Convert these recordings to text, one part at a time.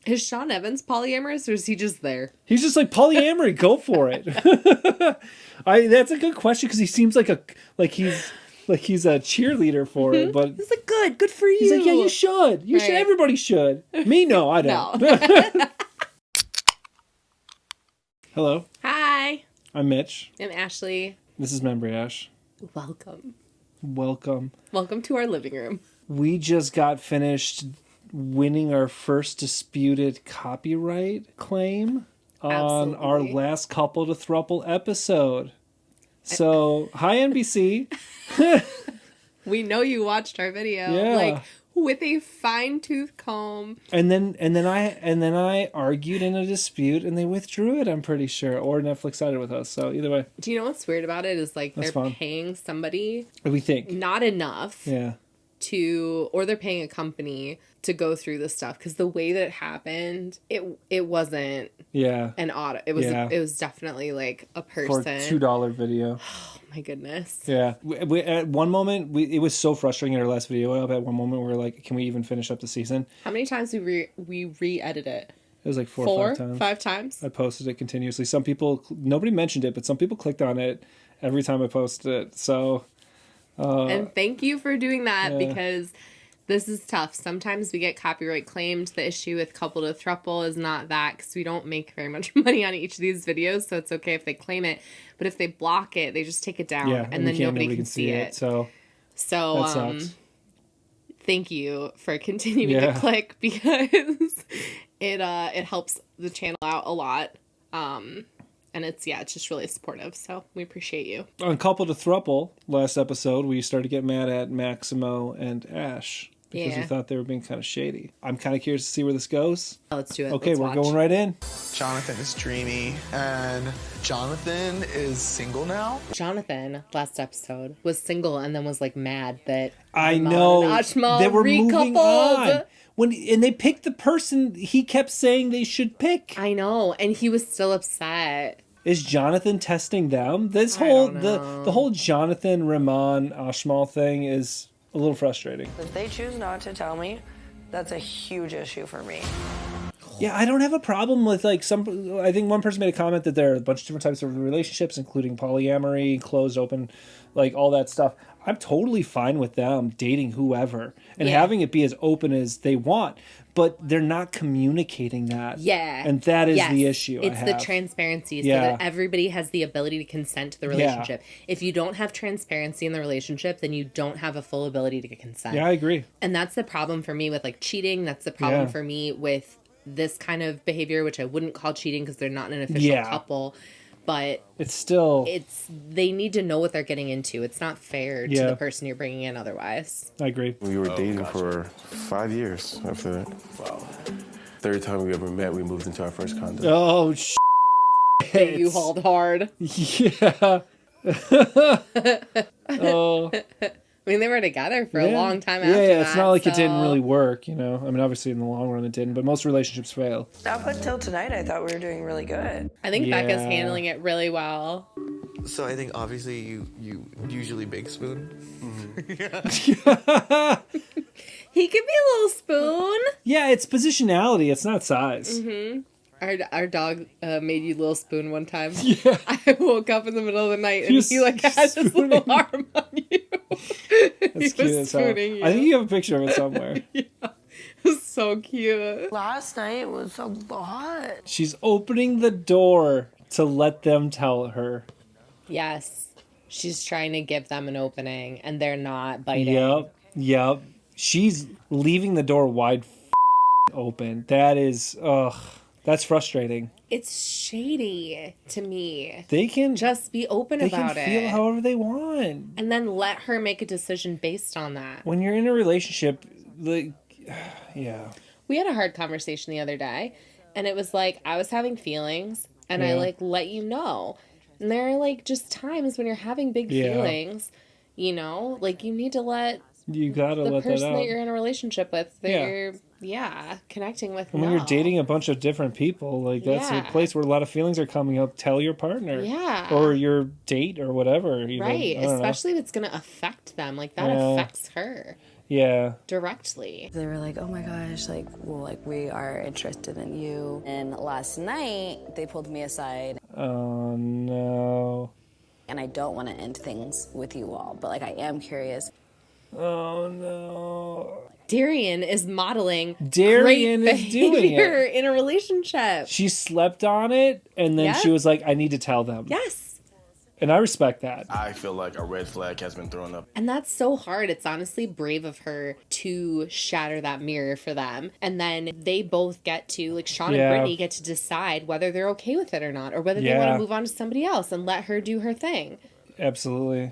Is Sean Evans polyamorous, or is he just there? He's just like, polyamory, go for it. That's a good question, because he seems like he's a cheerleader for it, but He's like, good for you. He's like, yeah, you should. You should. Everybody should. Me, no, I don't. No. Hello. Hi. I'm Mitch. I'm Ashley. This is membriash. Welcome. Welcome to our living room. We just got finished winning our first disputed copyright claim on our last Couple to Throuple episode. So, hi NBC. We know you watched our video. Yeah. Like, with a fine-tooth comb. And then I argued in a dispute, and they withdrew it, I'm pretty sure. Or Netflix sided with us. So either way. Do you know what's weird about it? Is like That's they're fun. paying somebody. We think. Not enough. Yeah. Or they're paying a company to go through this stuff, because the way that it happened, it wasn't an auto. It was definitely like a person. For a $2 video. Oh my goodness. Yeah. We at one moment, it was so frustrating in our last video. At one moment, we were like, can we even finish up the season? How many times we re-edited it? It was like 4 or 5 times. 5 times? I posted it continuously. Some people, nobody mentioned it, but some people clicked on it every time I posted it. So... and thank you for doing that, because this is tough. Sometimes we get copyright claimed. The issue with Couple to Throuple is not that, because we don't make very much money on each of these videos, so it's okay if they claim it. But if they block it, they just take it down, and then nobody can see it. So thank you for continuing to click, because it helps the channel out a lot. And it's just really supportive, so we appreciate you. On Couple to Throuple, last episode, we started to get mad at Maximo and Ash because we thought they were being kind of shady. I'm kind of curious to see where this goes. Let's do it. Okay, we're going right in. Jonathan is dreamy, and Jonathan is single now. Jonathan, last episode, was single and then was like mad that I Raman know and Ashmal they were moving on. recoupled. And they picked the person he kept saying they should pick. I know, and he was still upset. Is Jonathan testing them? The whole Jonathan, Raman, Ashmal thing is a little frustrating. If they choose not to tell me, that's a huge issue for me. Yeah, I don't have a problem with I think one person made a comment that there are a bunch of different types of relationships, including polyamory, closed, open, like all that stuff. I'm totally fine with them dating whoever and having it be as open as they want, but they're not communicating that. Yeah. And that is the issue. It's the transparency, so that everybody has the ability to consent to the relationship. If you don't have transparency in the relationship, then you don't have a full ability to consent. Yeah, I agree. And that's the problem for me with like cheating. That's the problem for me with this kind of behavior, which I wouldn't call cheating because they're not an official couple. But they need to know what they're getting into. It's not fair to the person you're bringing in otherwise. I agree. We were dating for 5 years after that. Wow. Third time we ever met, we moved into our first condo. Oh, You hauled hard. Yeah. Oh. I mean, they were together for a long time after that. Yeah, it's not like it didn't really work, you know? I mean, obviously in the long run it didn't, but most relationships fail. Up until tonight, I thought we were doing really good. I think Becca's handling it really well. So I think obviously you usually big spoon. He could be a little spoon. Yeah, it's positionality. It's not size. Mm-hmm. Our dog made you little spoon one time. Yeah. I woke up in the middle of the night and he like had his little arm on you. That's cute as hell. You. I think you have a picture of it somewhere. Yeah. It was so cute. Last night was a lot. She's opening the door to let them tell her. Yes. She's trying to give them an opening and they're not biting. Yep. She's leaving the door wide open. That is, that's frustrating. It's shady to me. They can just be open about it. They can feel however they want. And then let her make a decision based on that. When you're in a relationship, We had a hard conversation the other day, and it was like, I was having feelings, and I like let you know. And there are like just times when you're having big feelings, you know, like you need to let the person that you're in a relationship with, that you're connecting with. And when you're dating a bunch of different people, like that's a place where a lot of feelings are coming up. Tell your partner, or your date, or whatever. Right, especially if it's going to affect them. Like that affects her. Yeah. directly. They were like, oh my gosh, like, well, like, we are interested in you. And last night, they pulled me aside. Oh, no. And I don't want to end things with you all, but, like, I am curious. Oh, no. Darian is modeling Darian great is doing behavior it. in a relationship. She slept on it, and then Yep. she was like, I need to tell them. Yes. And I respect that. I feel like a red flag has been thrown up. And that's so hard. It's honestly brave of her to shatter that mirror for them. And then they both get to, like, Sean Yeah. and Brittany get to decide whether they're okay with it or not, or whether they want Yeah. to move on to somebody else and let her do her thing. Absolutely.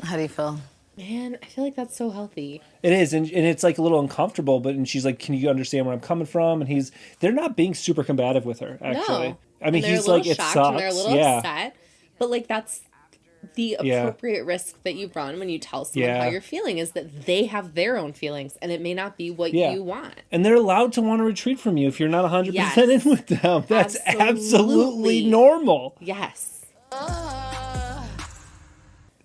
How do you feel? Man, I feel like that's so healthy. It is, and it's like a little uncomfortable, but and she's like, can you understand where I'm coming from? And they're not being super combative with her, actually. No. I mean, And they're he's a little like, it shocked sucks. and they're a little Yeah. upset. But, like, that's the Yeah. appropriate risk that you run when you tell someone Yeah. how you're feeling, is that they have their own feelings and it may not be what Yeah. you want. And they're allowed to want to retreat from you if you're not 100% Yes. in with them. That's absolutely Absolutely. normal. Yes.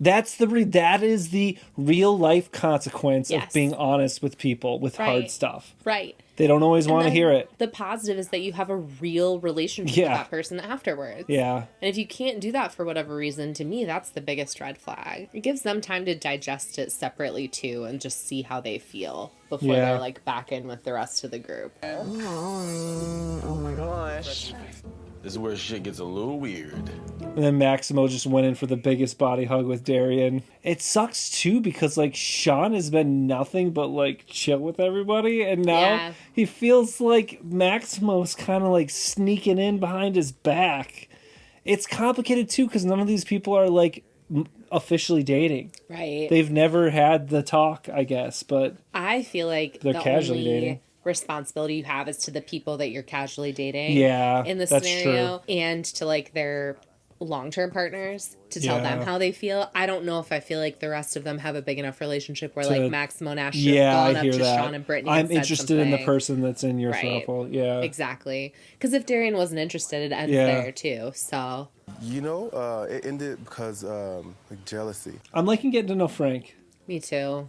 That is the real life consequence Yes. of being honest with people with hard Right. stuff. Right. They don't always And want to then hear it. The positive is that you have a real relationship Yeah. with that person afterwards. Yeah. And if you can't do that for whatever reason, to me, that's the biggest red flag. It gives them time to digest it separately, too, and just see how they feel before Yeah. they're, like, back in with the rest of the group. Oh my gosh. This is where shit gets a little weird. And then Maximo just went in for the biggest body hug with Darian. It sucks too because like Sean has been nothing but like chill with everybody, and now Yeah. he feels like Maximo's kind of like sneaking in behind his back. It's complicated too because none of these people are like officially dating. Right. They've never had the talk, I guess, but I feel like They're the casually only dating. responsibility you have is to the people that you're casually dating. Yeah, in the that's scenario, and to like their long-term partners to tell them Yeah. how they feel. I don't know if I feel like the rest of them have a big enough relationship where To- like Maximo and Ash should have yeah, gone I up hear to that. Sean and Brittany. I'm and said interested in the something. person that's in your Right. throuple. Yeah, Exactly. Because if Darian wasn't interested, it ends Yeah. there too. So You know, it ended because like jealousy. I'm liking getting to know Frank. me too.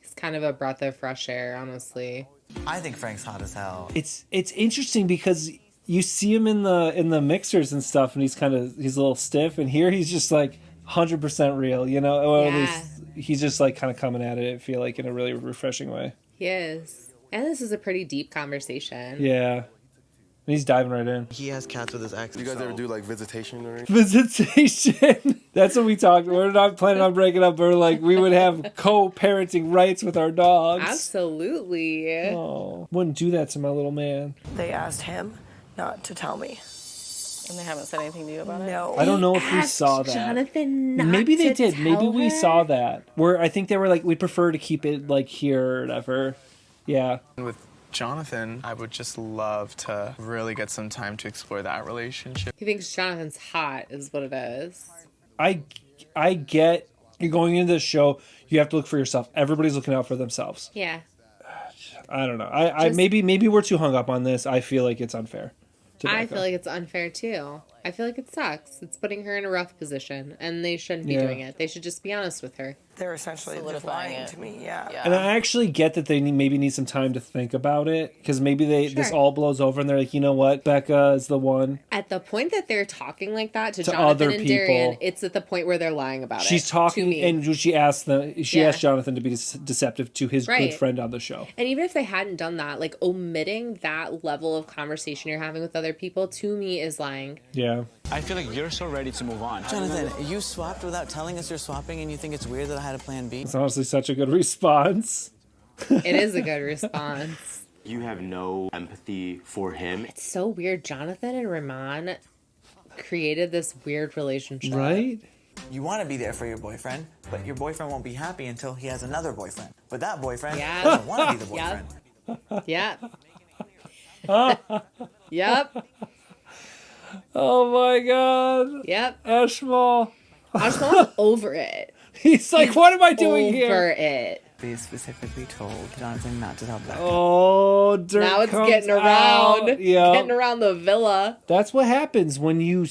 He's kind of a breath of fresh air, honestly. I think Frank's hot as hell. It's interesting because you see him in the mixers and stuff, and he's a little stiff, and here he's just like 100% real, you know. Or at Yeah. least he's just like kind of coming at it. I feel like in a really refreshing way. He is. And this is a pretty deep conversation. Yeah, and he's diving right in. He has cats with his ex. Do you guys ever do like visitation or anything? Visitation. That's what we talked. We're not planning on breaking up. We're like we would have co-parenting rights with our dogs. Absolutely. Oh, wouldn't do that to my little man. They asked him not to tell me. And they haven't said anything to you about it? No. I don't know if we Asked saw that. Jonathan not Maybe they to did. Maybe tell we her? saw that. Where I think they were like, we'd prefer to keep it like here or whatever. Yeah. With Jonathan, I would just love to really get some time to explore that relationship. He thinks Jonathan's hot, is what it is. I get you're going into the show. You have to look for yourself. Everybody's looking out for themselves. Yeah. I don't know. I maybe we're too hung up on this. I feel like it's unfair. to I Becca. feel like it's unfair too. I feel like it sucks. It's putting her in a rough position, and they shouldn't be Yeah. doing it. They should just be honest with her. They're essentially just Solidifying lying it. to me. Yeah. And I actually get that they maybe need some time to think about it because maybe this Sure. all blows over and they're like, you know what, Becca is the one. At the point that they're talking like that to To other Jonathan and Darian, people. it's at the point where they're lying about it. She's to talking me. and she asked Yeah. asked Jonathan to be deceptive to his Right. good friend on the show. And even if they hadn't done that, like omitting that level of conversation you're having with other people, to me, is lying. Yeah. I feel like you're so ready to move on. Jonathan, you swapped without telling us you're swapping, and you think it's weird that I had a plan B? It's honestly such a good response. It is a good response. You have no empathy for him. It's so weird. Jonathan and Raman created this weird relationship. Right? You want to be there for your boyfriend, but your boyfriend won't be happy until he has another boyfriend. But that boyfriend Yeah. doesn't want to be the Yep. boyfriend. Yep. Yep. Oh my god. Yep. Ashmal. Ashmal's over it. He's like, what am I doing Over here? it. They specifically told Jonathan not to tell Becca. Oh, dirt Now it's comes getting around. out. Yeah. Getting around the villa. That's what happens when you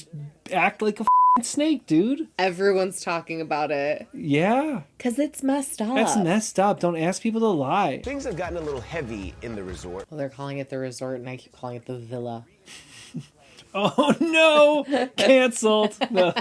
act like a snake, dude. Everyone's talking about it. Yeah. Because it's messed up. That's messed up. Don't ask people to lie. Things have gotten a little heavy in the resort. Well, they're calling it the resort, and I keep calling it the villa. Oh, no. Canceled. No.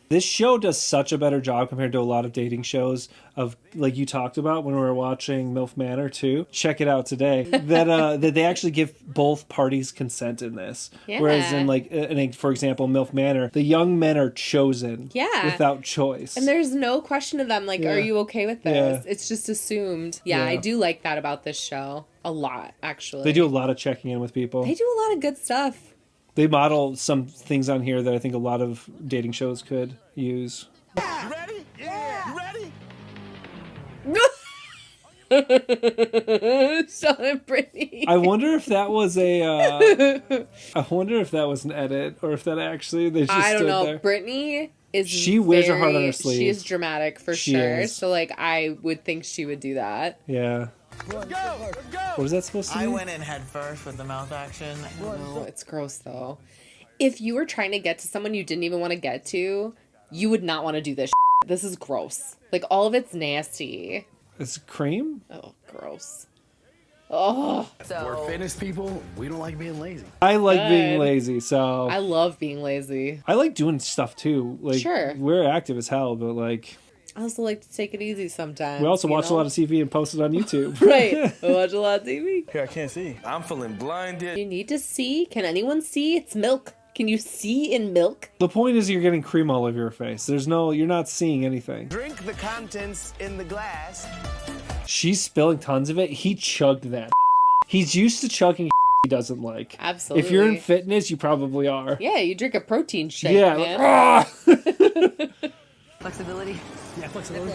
This show does such a better job compared to a lot of dating shows of, like you talked about when we were watching MILF Manor 2. Check it out today. That they actually give both parties consent in this. Yeah. Whereas in, for example, MILF Manor, the young men are chosen without choice. And there's no question of them, like, are you okay with this? Yeah. It's just assumed. Yeah, I do like that about this show. A lot, actually. They do a lot of checking in with people. They do a lot of good stuff. They model some things on here that I think a lot of dating shows could use. You ready? Yeah. You ready? Sean and Brittany. I wonder if that was I wonder if that was an edit or if that actually they just I don't stood know. there. Brittany is She wears her heart on her sleeve. She is dramatic for She sure. is. So like I would think she would do that. Yeah. Let's go. What is that supposed to be? I went in head first with the mouth action. No, it's gross though. If you were trying to get to someone you didn't even want to get to, you would not want to do this. This is gross. Like all of it's nasty. It's cream? Oh, gross. Oh. We're fitness people. We don't like being lazy. I like being lazy, so I love being lazy. I like doing stuff too. Like Sure. we're active as hell, but like I also like to take it easy sometimes. we also watch know? a lot of TV and post it on YouTube. Right. I watch a lot of TV. Here, I can't see. I'm feeling blinded. You need to see. Can anyone see? It's milk. Can you see in milk? The point is you're getting cream all over your face. You're not seeing anything. Drink the contents in the glass. She's spilling tons of it. He chugged that. He's used to chugging he doesn't like. Absolutely. If you're in fitness, you probably are. Yeah, you drink a protein shake, Yeah. man. Flexibility. Yeah, flexibility.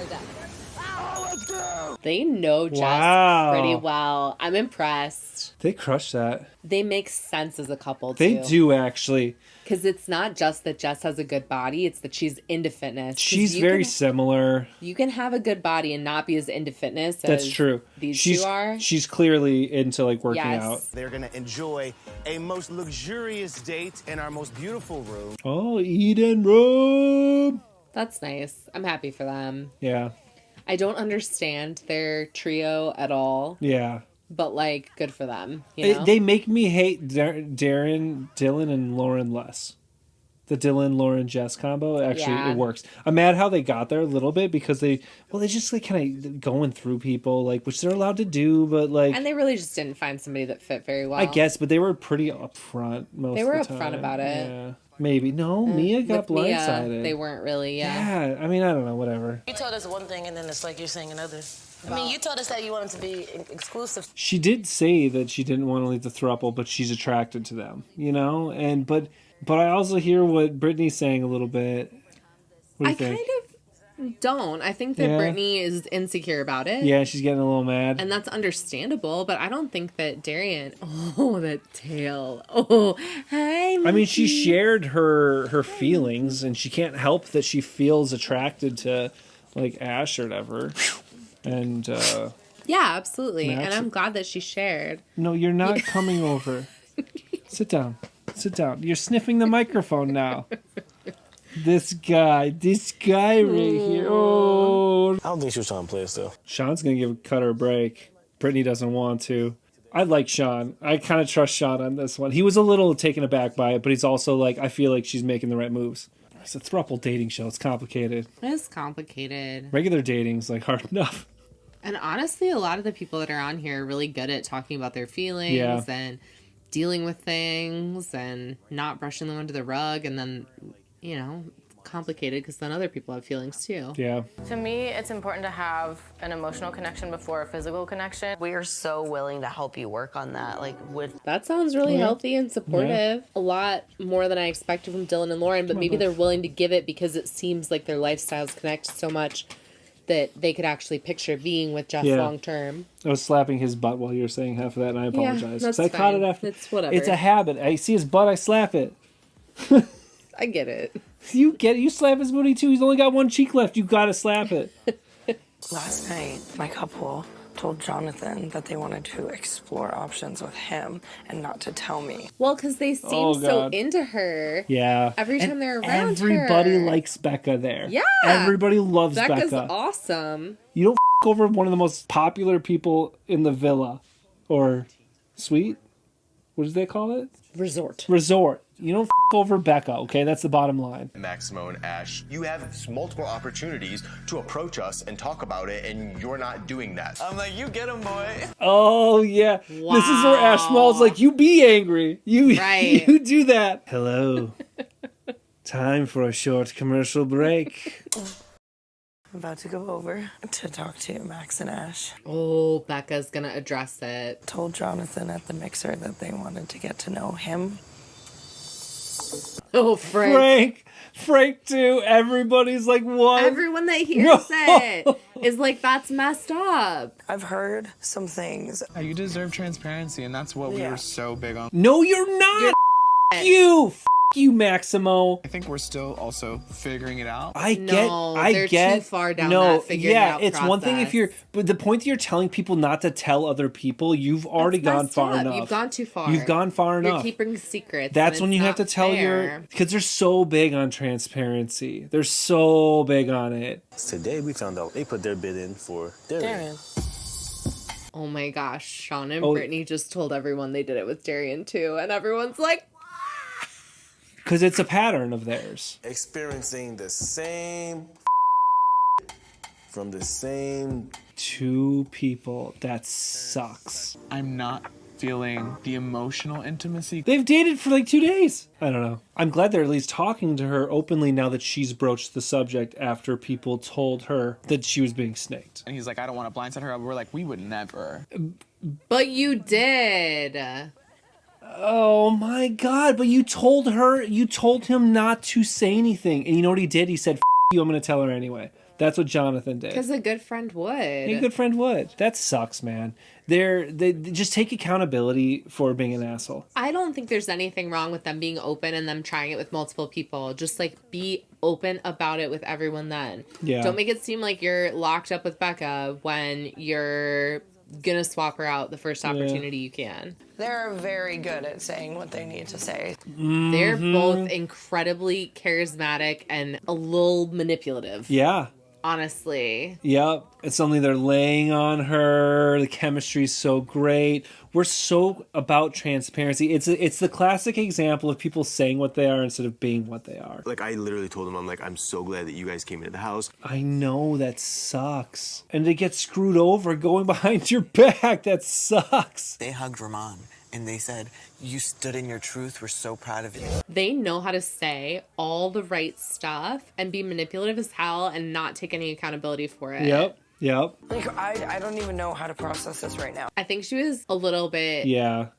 They know Jess Wow. pretty well. I'm impressed. They crush that. They make sense as a couple, too. They do, actually. Because it's not just that Jess has a good body, it's that she's into fitness. 'Cause She's you very can- similar. You can have a good body and not be as into fitness That's as true. these She's, two are. She's clearly into like working Yes. out. They're gonna enjoy a most luxurious date in our most beautiful room. Oh, Eden room. That's nice. I'm happy for them. Yeah. I don't understand their trio at all, Yeah. but like, good for them. You know? They make me hate Darren, Dylan, and Lauren less. The Dylan, Lauren, Jess combo, actually, Yeah. it works. I'm mad how they got there a little bit because they just like kind of going through people, like, which they're allowed to do, but like, And they really just didn't find somebody that fit very well. I guess, but they were pretty upfront most They of were the upfront time. about it. Yeah. Maybe. No, Mia got With Mia, blindsided. they weren't really, Yeah, I mean, I don't know, whatever. You told us one thing and then it's like you're saying another. I mean, you told us that you wanted to be exclusive. She did say that she didn't want to leave the throuple, but she's attracted to them, you know? And but I also hear what Brittany's saying a little bit. What do you think? kind of don't. I think that Yeah. Brittany is insecure about it. Yeah, she's getting a little mad. And that's understandable, but I don't think that Darian. Oh, that tail. Oh, hi. I mean, she Mickey. shared her feelings, and she can't help that she feels attracted to, like, Ash or whatever. And, Yeah, absolutely. Max- And I'm glad that she shared. no, you're not coming over. Sit down. Sit down. You're sniffing the microphone now. This guy right here. Oh. I don't think she was trying to play us though. Sean's going to give Cutter a break. Brittany doesn't want to. I like Sean. I kind of trust Sean on this one. He was a little taken aback by it, but he's also like, I feel like she's making the right moves. It's a throuple dating show. It's complicated. It's complicated. Regular dating's like hard enough. And honestly, a lot of the people that are on here are really good at talking about their feelings Yeah. and dealing with things and not brushing them under the rug. And then, you know, complicated because then other people have feelings too. Yeah. To me, it's important to have an emotional connection before a physical connection. We are so willing to help you work on that. Like, with That sounds really Yeah. healthy and supportive. Yeah. A lot more than I expected from Dylan and Lauren, but maybe they're willing to give it because it seems like their lifestyles connect so much that they could actually picture being with Jeff Yeah. long term. I was slapping his butt while you were saying half of that, and I apologize. that's 'Cause I caught fine. it after. It's whatever. It's a habit. I see his butt, I slap it. I get it. You get it. You slap his booty too. He's only got one cheek left. You gotta slap it. last night, my couple told Jonathan that they wanted to explore options with him and not to tell me. Well, because they seem so into her. Yeah. Every time they're around everybody her. likes Becca there. Yeah. Everybody loves Becca's Becca. awesome. You don't over one of the most popular people in the villa. Or suite? What do they call it? Resort. You don't over Becca, okay? That's the bottom line. Maximo and Ash, you have multiple opportunities to approach us and talk about it, and you're not doing that. I'm like, you get him, boy. Oh, yeah. Wow. This is where Ash Small's like, you be angry. Right. You do that. Hello. Time for a short commercial break. I'm about to go over to talk to Max and Ash. Oh, Becca's gonna address it. Told Jonathan at the mixer that they wanted to get to know him. Oh, Frank too. Everybody's like, what? Everyone that hears it is like, that's messed up. I've heard some things. You deserve transparency, and that's what we Yeah. were so big on. No, you're not. You, Maximo. I think we're still also figuring it out. I they're get. too far down no, that figuring out it's one thing if process. but the point that you're telling people not to tell other people, you've already That's gone messed far up. enough. You've gone too far. You've gone far You're enough. keeping secrets. That's and when it's you have to not tell fair. because they're so big on transparency. They're so big on it. Today we found out they put their bid in for Darian. Oh my gosh, Sean and Oh. Brittany just told everyone they did it with Darian too, and everyone's like, Because it's a pattern of theirs. Experiencing the same from the same. Two people. That sucks. I'm not feeling the emotional intimacy. They've dated for like 2 days. I don't know. I'm glad they're at least talking to her openly now that she's broached the subject after people told her that she was being snaked. And he's like, I don't want to blindside her. We're like, we would never. but you did. Oh my God, but you told him not to say anything. And you know what he did? He said, F you, I'm going to tell her anyway. That's what Jonathan did. Because a good friend would. A good friend would. That sucks, man. They just take accountability for being an asshole. I don't think there's anything wrong with them being open and them trying it with multiple people. Just like be open about it with everyone then. Yeah. Don't make it seem like you're locked up with Becca when you're gonna swap her out the first opportunity you can. They're very good at saying what they need to say. They're both incredibly charismatic and a little manipulative. Yeah. Honestly. Yep. It's suddenly they're laying on her. The chemistry's so great. We're so about transparency. It's the classic example of people saying what they are instead of being what they are. Like, I literally told him, I'm so glad that you guys came into the house. I know, that sucks. And to get screwed over going behind your back, that sucks. They hugged Raman and they said, you stood in your truth. We're so proud of you. They know how to say all the right stuff and be manipulative as hell and not take any accountability for it. Yep. Like, I don't even know how to process this right now. I think she was a little bit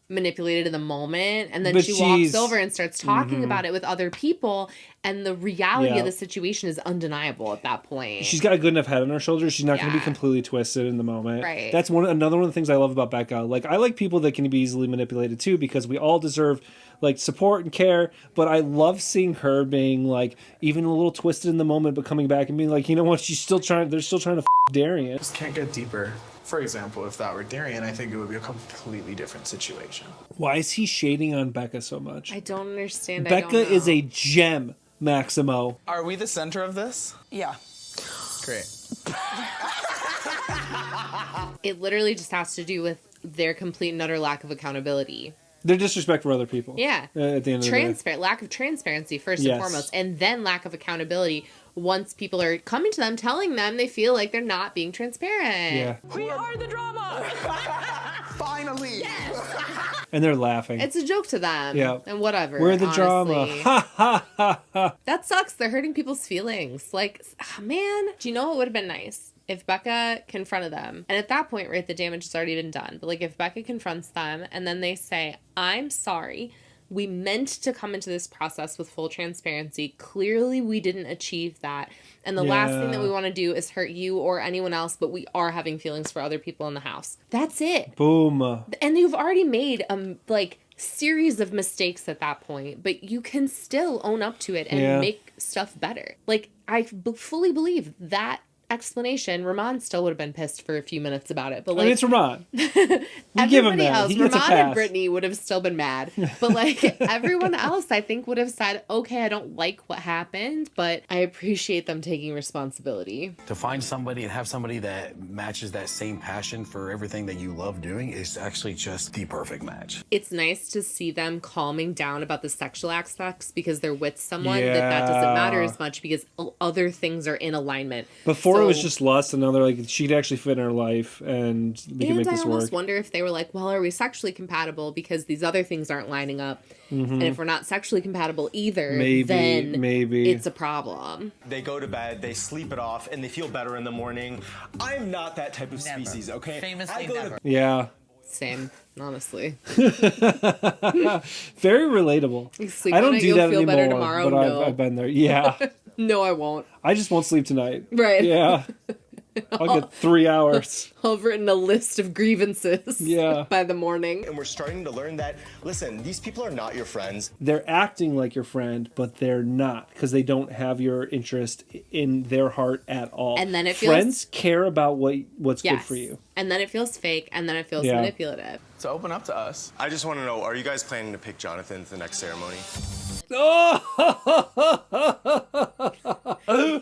manipulated in the moment, and then But she walks over and starts talking about it with other people, and the reality of the situation is undeniable at that point. She's got a good enough head on her shoulders. She's not going to be completely twisted in the moment. Right. That's another one of the things I love about Becca. Like, I like people that can be easily manipulated too, because we all deserve like support and care. But I love seeing her being like even a little twisted in the moment, but coming back and being like, you know what? They're still trying to Darian. Just can't get deeper. For example, if that were Darian, I think it would be a completely different situation. Why is he shading on Becca so much? I don't understand. Becca is a gem, Maximo. Are we the center of this? Yeah. Great. It literally just has to do with their complete and utter lack of accountability. Their disrespect for other people. Yeah. At the end of the day. Lack of transparency first and foremost, and then lack of accountability once people are coming to them, telling them they feel like they're not being transparent. Yeah. We are the drama! Finally! Yes! And they're laughing. It's a joke to them. Yeah. And whatever. We're the honestly. drama. Ha ha ha ha. That sucks. They're hurting people's feelings. Like, man, do you know what would have been nice? If Becca confronted them, and at that point, right, the damage has already been done. But like, if Becca confronts them and then they say, I'm sorry, we meant to come into this process with full transparency. Clearly, we didn't achieve that. And the last thing that we want to do is hurt you or anyone else, but we are having feelings for other people in the house. That's it. Boom. And you've already made, series of mistakes at that point, but you can still own up to it and make stuff better. Like, I fully believe that explanation, Raman still would have been pissed for a few minutes about it. But I like, mean, it's Raman. We everybody give him that. else, He gets a Raman and pass. Brittany would have still been mad. But like everyone else, I think would have said, okay, I don't like what happened, but I appreciate them taking responsibility. To find somebody and have somebody that matches that same passion for everything that you love doing is actually just the perfect match. It's nice to see them calming down about the sexual aspects because they're with someone that doesn't matter as much because other things are in alignment. Before it was just lust, and now they're like, she'd actually fit in her life, and we can make this work. I almost wonder if they were like, well, are we sexually compatible because these other things aren't lining up? And if we're not sexually compatible either, then it's a problem. They go to bed, they sleep it off, and they feel better in the morning. I'm not that type of species, okay? Famously never. Yeah. Same, honestly. Very relatable. Sleep I don't on it, do you'll that feel anymore, better tomorrow. but No. I've been there. Yeah. No, I won't. I just won't sleep tonight. Right. Yeah. I'll get 3 hours. I've written a list of grievances by the morning. And we're starting to learn that, listen, these people are not your friends. They're acting like your friend, but they're not because they don't have your interest in their heart at all. And then it feels... Friends care about what's good for you. And then it feels fake, and then it feels manipulative. So open up to us. I just want to know, are you guys planning to pick Jonathan at the next ceremony?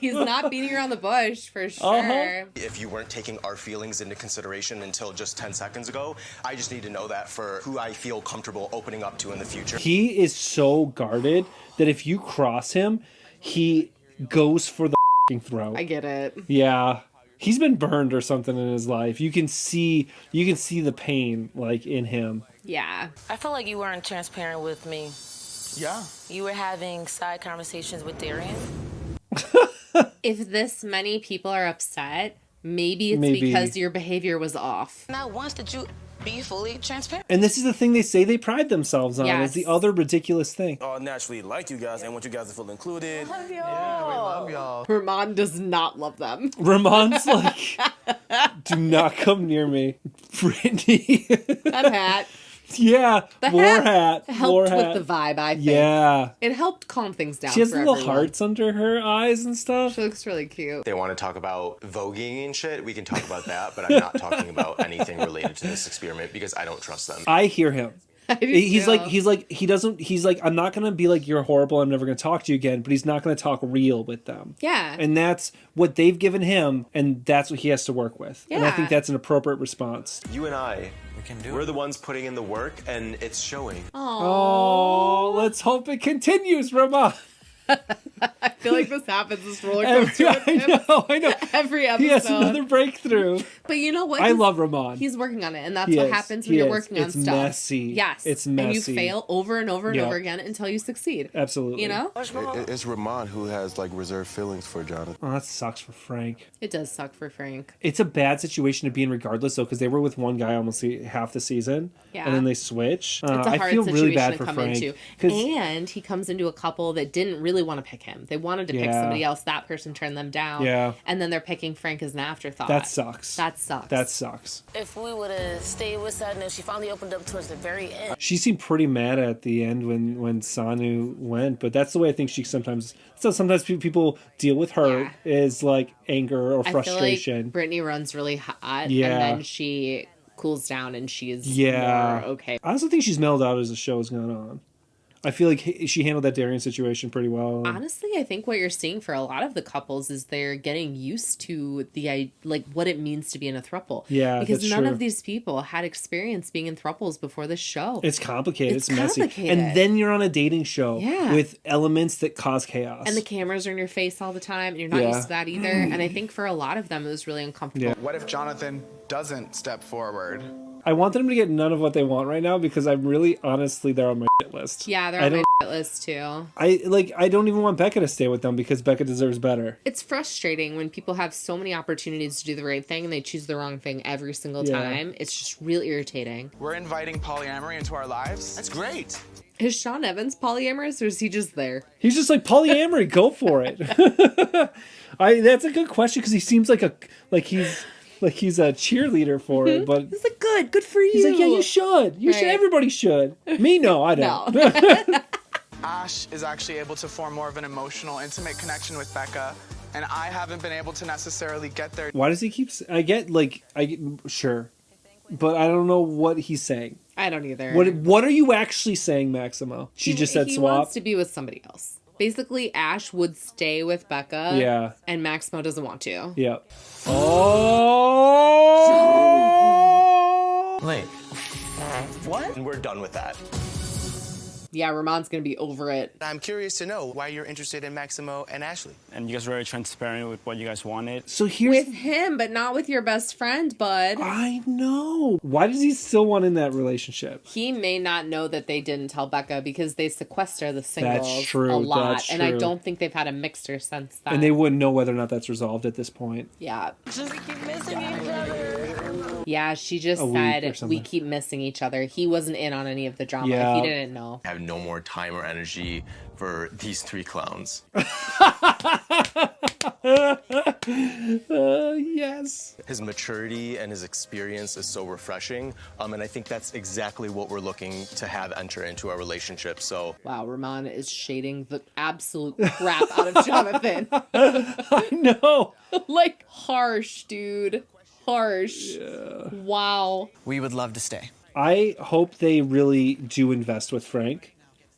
He's not beating around the bush, for sure. If you weren't taking our feelings into consideration until just 10 seconds ago, I just need to know that for who I feel comfortable opening up to in the future. He is so guarded that if you cross him, he goes for the throat. I get it. Yeah. He's been burned or something in his life. You can see the pain like in him. Yeah. I feel like you weren't transparent with me. Yeah. You were having side conversations with Darian. If this many people are upset, maybe it's because your behavior was off. Not once did you be fully transparent. And this is the thing they say they pride themselves on. Is the other ridiculous thing. I naturally like you guys and want you guys to feel included. Love y'all. Yeah, we love y'all. Raman does not love them. Ramon's like, do not come near me. Brittany. That hat. Yeah, The war hat. helped War with hat. the vibe, I think. Yeah. It helped calm things down. She has for little everyone. hearts under her eyes and stuff. She looks really cute. They want to talk about voguing and shit. We can talk about that, but I'm not talking about anything related to this experiment because I don't trust them. I hear him. He's like, I'm not gonna be like, you're horrible, I'm never gonna talk to you again, but he's not gonna talk real with them. Yeah. And that's what they've given him, and that's what he has to work with. And I think that's an appropriate response. You and I, we're the ones putting in the work, and it's showing. Oh, let's hope it continues, Raman. I feel like this happens, this roller coaster. I know. Every episode. He has another breakthrough. But you know what? I love Raman. He's working on it, and that's what happens when you're working on stuff. It's messy. Yes. It's messy. And you fail over and over and over again until you succeed. Absolutely. You know? It's Raman who has like reserved feelings for Jonathan. Oh, that sucks for Frank. It does suck for Frank. It's a bad situation to be in regardless, though, because they were with one guy almost half the season. Yeah. And then they switch. It's a hard I feel situation really bad to for come Frank. into. And he comes into a couple that didn't really want to pick him. They wanted to pick somebody else. That person turned them down. Yeah. And then they're picking Frank as an afterthought. That sucks. That sucks. That sucks. If we would have stayed with Sutton and she finally opened up towards the very end. She seemed pretty mad at the end when Sanu went, but that's the way I think she sometimes people deal with her is like anger or frustration. I feel like Brittany runs really hot, Yeah. and then she cools down and she's more okay. I also think she's mellowed out as the show has gone on. I feel like she handled that Darian situation pretty well. Honestly, I think what you're seeing for a lot of the couples is they're getting used to what it means to be in a throuple. Yeah, because that's none true. of these people had experience being in throuples before this show. It's complicated. It's messy. complicated. And then you're on a dating show Yeah. with elements that cause chaos. And the cameras are in your face all the time, and you're not used to that either. And I think for a lot of them, it was really uncomfortable. Yeah. What if Jonathan doesn't step forward? I want them to get none of what they want right now because I'm really, honestly, they're on my shit list. Yeah, they're on my list too. I don't even want Becca to stay with them because Becca deserves better. It's frustrating when people have so many opportunities to do the right thing and they choose the wrong thing every single time. It's just real irritating. We're inviting polyamory into our lives. That's great. Is Sean Evans polyamorous or is he just there? He's just like, polyamory, go for it. That's a good question because he seems like he's a cheerleader for it, but He's like, good for you. he's like, yeah, you should. You should. Right. Everybody should. Me, no, I don't. Ash is actually able to form more of an emotional, intimate connection with Becca, and I haven't been able to necessarily get there. Why does he keep... Sure. But I don't know what he's saying. I don't either. What are you actually saying, Maximo? She just said he swap? wants to be with somebody else. Basically, Ash would stay with Becca. Yeah. And Maximo doesn't want to. Yeah. Oh! Wait. What? And we're done with that. Yeah, Ramon's going to be over it. I'm curious to know why you're interested in Maximo and Ashley. And you guys were very transparent with what you guys wanted. So here's... With him, but not with your best friend, bud. I know. Why does he still want in that relationship? He may not know that they didn't tell Becca because they sequester the singles a lot. That's and I true. don't think they've had a mixer since then. And they wouldn't know whether or not that's resolved at this point. Yeah. Just keep missing each other. Yeah, she just said we keep missing each other. He wasn't in on any of the drama. Yeah. He didn't know. I have no more time or energy for these three clowns. Yes. His maturity and his experience is so refreshing. And I think that's exactly what we're looking to have enter into our relationship. So wow, Raman is shading the absolute crap out of Jonathan. I know. Like, harsh, dude. Harsh. Yeah. Wow. We would love to stay. I hope they really do invest with Frank.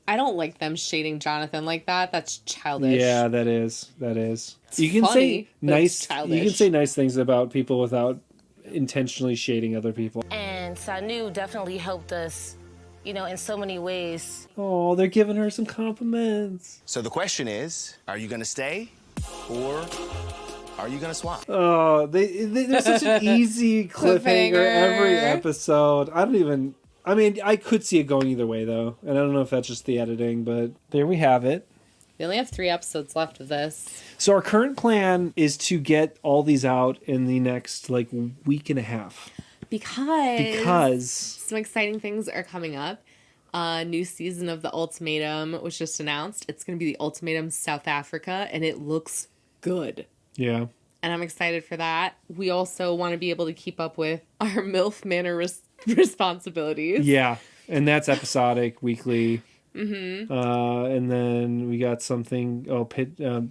I don't like them shading Jonathan like that. That's childish. Yeah, that is. It's you can funny, say but it's nice. childish. You can say nice things about people without intentionally shading other people. And Sanu definitely helped us, in so many ways. Oh, they're giving her some compliments. So the question is, are you going to stay or are you going to swap? Oh, they're such an easy cliffhanger every episode. I mean, I could see it going either way, though. And I don't know if that's just the editing, but there we have it. We only have 3 episodes left of this. So our current plan is to get all these out in the next, week and a half. Because some exciting things are coming up. A new season of The Ultimatum was just announced. It's going to be The Ultimatum South Africa, and it looks good. Yeah. And I'm excited for that. We also want to be able to keep up with our MILF Manor responsibilities. Yeah, and that's episodic, weekly. Mm-hmm. And then we got something.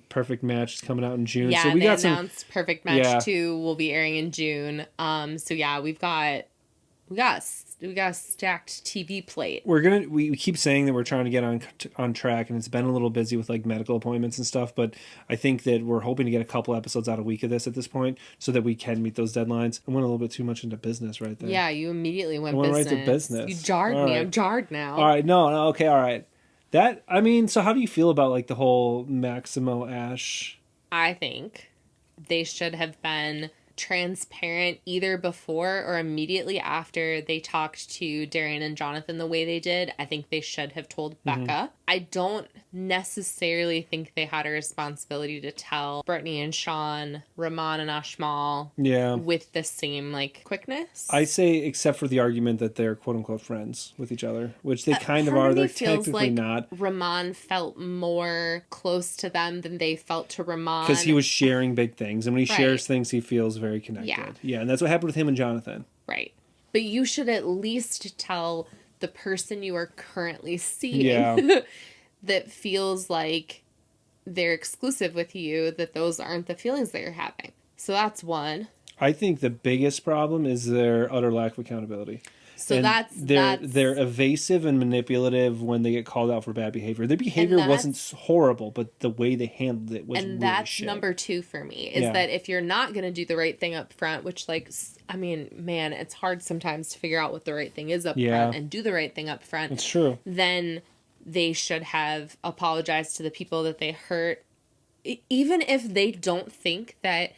Perfect Match is coming out in June. Yeah, so we they got announced Perfect Match 2 will be airing in June. So yeah, we got a stacked TV plate. We keep saying that we're trying to get on track, and it's been a little busy with medical appointments and stuff. But I think that we're hoping to get a couple episodes out a week of this at this point, so that we can meet those deadlines. I went a little bit too much into business right there. Yeah, you immediately went right business. to business. You jarred all me. right. I'm jarred now. All right, no, okay, all right. So how do you feel about the whole Maximo Ash? I think they should have been transparent either before or immediately after they talked to Darian and Jonathan the way they did. I think they should have told Becca. I don't necessarily think they had a responsibility to tell Brittany and Sean, Raman and Ashmal with the same quickness. I say except for the argument that they're quote unquote friends with each other, which they kind of are. They're technically not. Raman felt more close to them than they felt to Raman. Because he was sharing big things, and when he shares things, he feels very connected. Yeah, and that's what happened with him and Jonathan. Right. But you should at least tell the person you are currently seeing that feels like they're exclusive with you, that those aren't the feelings that you're having. So that's one. I think the biggest problem is their utter lack of accountability. So and they're evasive and manipulative when they get called out for bad behavior. Their behavior wasn't horrible, but the way they handled it was really that's shit. number 2 for me, is that if you're not going to do the right thing up front, which man, it's hard sometimes to figure out what the right thing is up front and do the right thing up front. It's true. Then they should have apologized to the people that they hurt. Even if they don't think that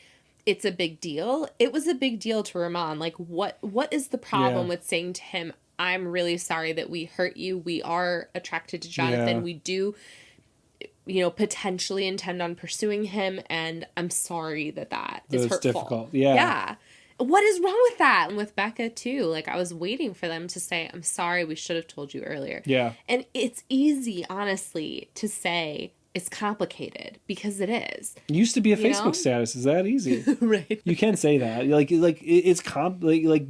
it's a big deal, it was a big deal to Raman. What is the problem with saying to him, I'm really sorry that we hurt you. We are attracted to Jonathan. Yeah. We do, potentially intend on pursuing him. And I'm sorry that is hurtful. Difficult. Yeah. Yeah. What is wrong with that? And with Becca too. I was waiting for them to say, I'm sorry, we should have told you earlier. Yeah. And it's easy, honestly, to say it's complicated, because it is. It used to be a Facebook status. Is that easy? Right. You can say that. It's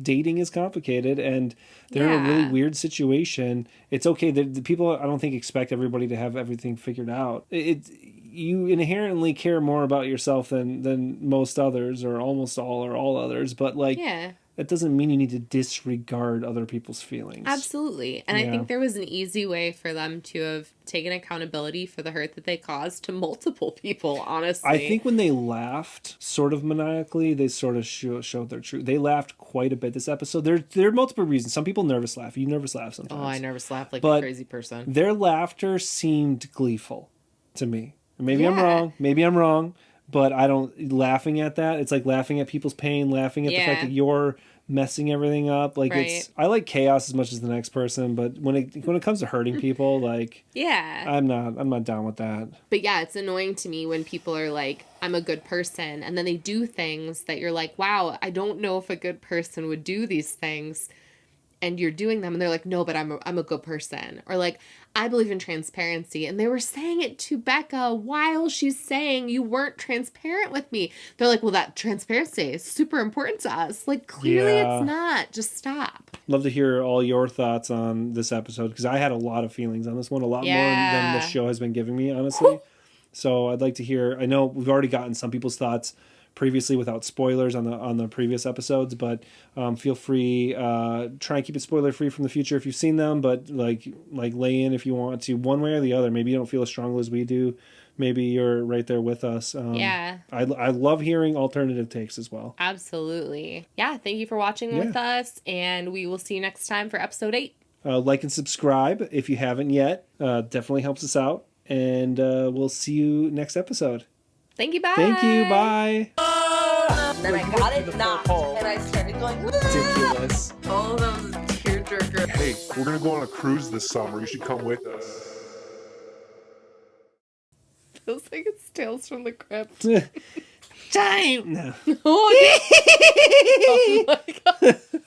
dating is complicated, and they're in a really weird situation. It's okay that the people, I don't think, expect everybody to have everything figured out. you inherently care more about yourself than most others, or almost all, or all others. But like, Yeah. that doesn't mean you need to disregard other people's feelings. Absolutely. And I think there was an easy way for them to have taken accountability for the hurt that they caused to multiple people, honestly. I think when they laughed sort of maniacally, they sort of showed their truth. They laughed quite a bit this episode. There are multiple reasons. Some people nervous laugh. You nervous laugh sometimes. Oh, I nervous laugh like but a crazy person. Their laughter seemed gleeful to me. Maybe I'm wrong. But I don't, laughing at that, it's like laughing at people's pain, laughing at the fact that you're messing everything up. Like I like chaos as much as the next person, but when it comes to hurting people, like I'm not down with that. But yeah, it's annoying to me when people are like, I'm a good person, and then they do things that you're like, wow, I don't know if a good person would do these things. And you're doing them, and they're like, no, but I'm a good person. Or like, I believe in transparency. And they were saying it to Becca while she's saying you weren't transparent with me. They're like, well, that transparency is super important to us. Like, clearly it's not. Just stop. Love to hear all your thoughts on this episode, because I had a lot of feelings on this one, a lot more than the show has been giving me, honestly. So I'd like to hear, I know we've already gotten some people's thoughts previously without spoilers on the previous episodes, but feel free, try and keep it spoiler free from the future if you've seen them, but like lay in if you want to, one way or the other. Maybe you don't feel as strongly as we do, maybe you're right there with us. I love hearing alternative takes as well. Absolutely. Thank you for watching with us, and we will see you next time for episode 8. Like and subscribe if you haven't yet. Definitely helps us out, and we'll see you next episode. Thank you, bye. Thank you, bye. And then I got it knocked, and I started going, ridiculous. Oh, that was a tearjerker. Hey, we're going to go on a cruise this summer. You should come with us. Feels like it's Tales from the Crypt. Time! No. Oh, my God.